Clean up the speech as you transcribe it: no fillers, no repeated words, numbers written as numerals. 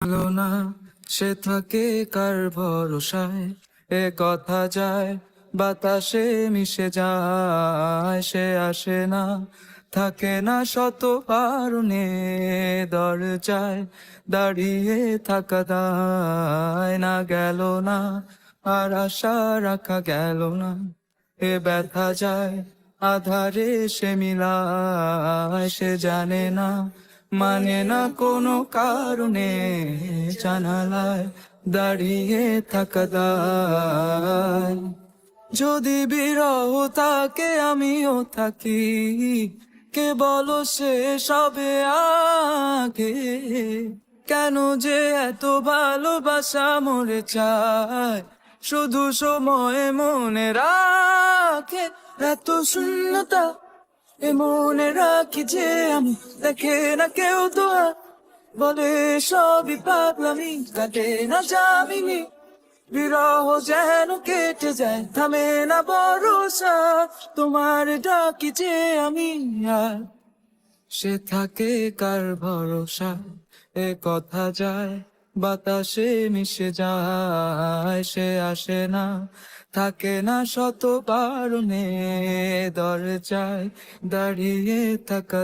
ভালো না সে থাকে কার ভরসায়, এ কথা যায় বাতাসে মিশে যায়। সে আসে না, থাকে না শত কারণে, দরজায় দাঁড়িয়ে থাকা দায়। না গেল না আর আশা রাখা গেল না, এ ব্যথা যায় আধারে সে মিলায়। সে জানে না, মানে না কোনো কারণে, জানালায় দাঁড়িয়ে থাকা দায়। যদি বিরহ থাকে আমিও থাকি, কে বলো সে সবে আগে। কেন যে এত ভালোবাসা মরে চায়, শুধু সময় মনে রাখে। এত শূন্যতা এ মনে রাখি যে আমি, দেখে না কেউ তো আর, বলে সবই পাগলামি, কাটে না যামিনী। বিরহ যেন কেটে যায়, থামে না ভরসা, তোমার ডাকি যে আমি আর। সে থাকে কার ভরসা, এ কথা যায় বাতাসে মিশে যায়। সে আসে না, থাকে না শত কারণে, দরজায় দাঁড়িয়ে থাকা